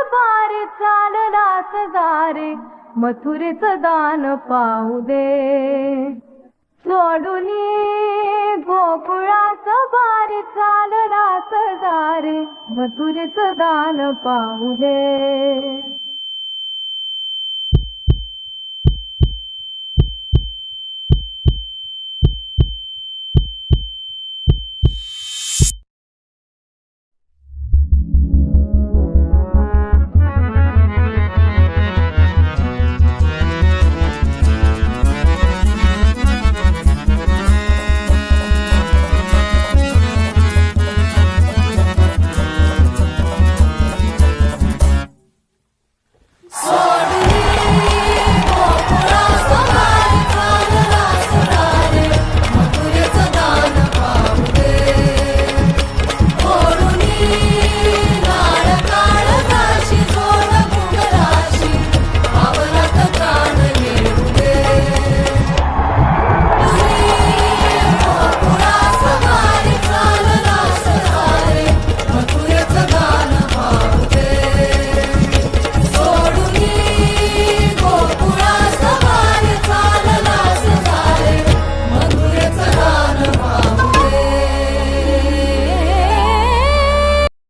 दरबारी चालला सदारे मथुरेचं दान पाहू दे. सोडूनी गोकुळाचं बारी चालला सदारे मथुरेचं दान पाहू दे.